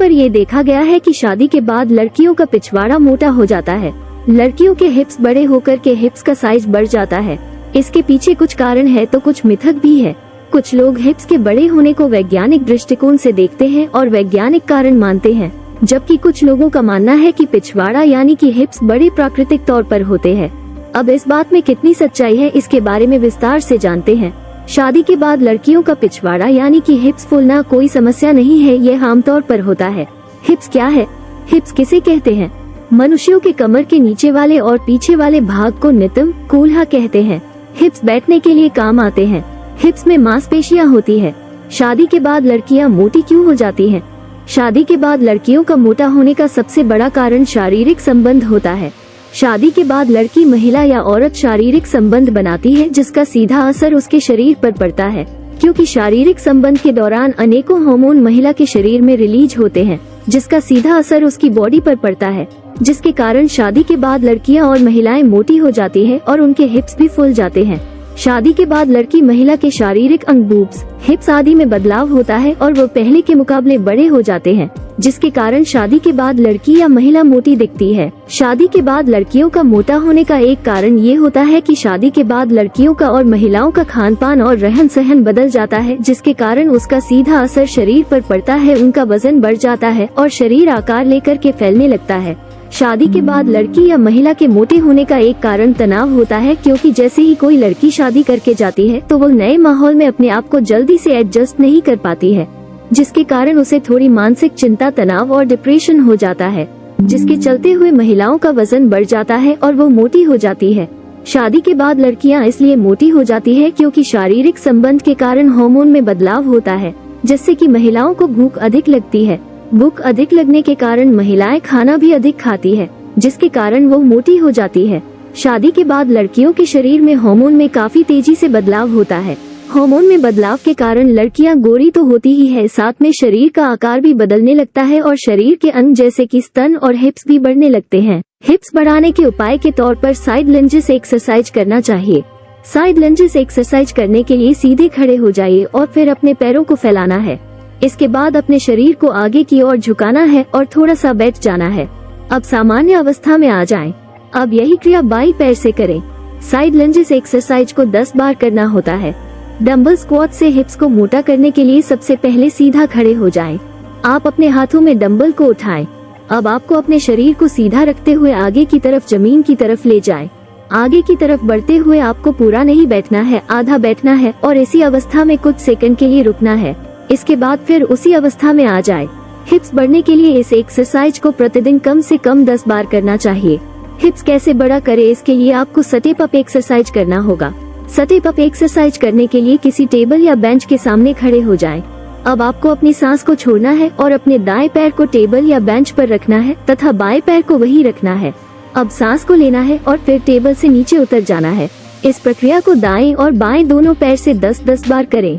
पर ये देखा गया है कि शादी के बाद लड़कियों का पिछवाड़ा मोटा हो जाता है। लड़कियों के हिप्स बड़े होकर के हिप्स का साइज बढ़ जाता है। इसके पीछे कुछ कारण है तो कुछ मिथक भी है। कुछ लोग हिप्स के बड़े होने को वैज्ञानिक दृष्टिकोण से देखते हैं और वैज्ञानिक कारण मानते हैं, जबकि कुछ लोगों का मानना है कि पिछवाड़ा यानी कि हिप्स बड़े प्राकृतिक तौर पर होते हैं। अब इस बात में कितनी सच्चाई है, इसके बारे में विस्तार से जानते हैं। शादी के बाद लड़कियों का पिछवाड़ा यानी कि हिप्स फूलना कोई समस्या नहीं है, यह आमतौर पर होता है। हिप्स क्या है? हिप्स किसे कहते हैं? मनुष्यों के कमर के नीचे वाले और पीछे वाले भाग को नितंब कूल्हा कहते हैं। हिप्स बैठने के लिए काम आते हैं। हिप्स में मांसपेशियां होती है। शादी के बाद लड़कियां मोटी क्यों हो जाती हैं? शादी के बाद लड़कियों का मोटा होने का सबसे बड़ा कारण शारीरिक संबंध होता है। शादी के बाद लड़की महिला या औरत शारीरिक संबंध बनाती है, जिसका सीधा असर उसके शरीर पर पड़ता है, क्योंकि शारीरिक संबंध के दौरान अनेकों हार्मोन महिला के शरीर में रिलीज होते हैं, जिसका सीधा असर उसकी बॉडी पर पड़ता है, जिसके कारण शादी के बाद लड़कियां और महिलाएं मोटी हो जाती हैं और उनके हिप्स भी फूल जाते हैं। शादी के बाद लड़की महिला के शारीरिक अंग बूब्स, हिप्स आदि में बदलाव होता है और वो पहले के मुकाबले बड़े हो जाते हैं, जिसके कारण शादी के बाद लड़की या महिला मोटी दिखती है। शादी के बाद लड़कियों का मोटा होने का एक कारण ये होता है कि शादी के बाद लड़कियों का और महिलाओं का खान पान और रहन सहन बदल जाता है, जिसके कारण उसका सीधा असर शरीर पर पड़ता है। उनका वजन बढ़ जाता है और शरीर आकार लेकर के फैलने लगता है। शादी के बाद लड़की या महिला के मोटे होने का एक कारण तनाव होता है, क्योंकि जैसे ही कोई लड़की शादी करके जाती है तो वो नए माहौल में अपने आप को जल्दी से एडजस्ट नहीं कर पाती है, जिसके कारण उसे थोड़ी मानसिक चिंता, तनाव और डिप्रेशन हो जाता है, जिसके चलते हुए महिलाओं का वजन बढ़ जाता है और वो मोटी हो जाती है। शादी के बाद लड़कियां इसलिए मोटी हो जाती है क्योंकि शारीरिक संबंध के कारण हार्मोन में बदलाव होता है, जिससे कि महिलाओं को भूख अधिक लगती है। भूख अधिक लगने के कारण महिलाएं खाना भी अधिक खाती है, जिसके कारण वो मोटी हो जाती है। शादी के बाद लड़कियों के शरीर में हार्मोन में काफी तेजी से बदलाव होता है। हार्मोन में बदलाव के कारण लड़कियां गोरी तो होती ही है, साथ में शरीर का आकार भी बदलने लगता है और शरीर के अंग जैसे कि स्तन और हिप्स भी बढ़ने लगते हैं। हिप्स बढ़ाने के उपाय के तौर पर साइड लंजेस एक्सरसाइज करना चाहिए। साइड लंजेस एक्सरसाइज करने के लिए सीधे खड़े हो जाइए और फिर अपने पैरों को फैलाना है। इसके बाद अपने शरीर को आगे की ओर झुकाना है और थोड़ा सा बैठ जाना है। अब सामान्य अवस्था में आ जाएं। अब यही क्रिया बाई पैर से करें। साइड लंजेस एक्सरसाइज को 10 बार करना होता है। डंबल स्क्वाट से हिप्स को मोटा करने के लिए सबसे पहले सीधा खड़े हो जाएं। आप अपने हाथों में डंबल को उठाएं। अब आपको अपने शरीर को सीधा रखते हुए आगे की तरफ जमीन की तरफ ले जाएं। आगे की तरफ बढ़ते हुए आपको पूरा नहीं बैठना है, आधा बैठना है और इसी अवस्था में कुछ सेकंड के लिए रुकना है। इसके बाद फिर उसी अवस्था में आ जाए। हिप्स बढ़ने के लिए इस एक्सरसाइज को प्रतिदिन कम से कम 10 बार करना चाहिए। हिप्स कैसे बड़ा करें, इसके लिए आपको स्टेप अप एक्सरसाइज करना होगा। स्टेप अप एक्सरसाइज करने के लिए किसी टेबल या बेंच के सामने खड़े हो जाएं। अब आपको अपनी सांस को छोड़ना है और अपने दाएं पैर को टेबल या बेंच पर रखना है तथा बाएं पैर को वहीं रखना है। अब सांस को लेना है और फिर टेबल से नीचे उतर जाना है। इस प्रक्रिया को दाएं और बाएं दोनों पैर से 10-10 बार करें।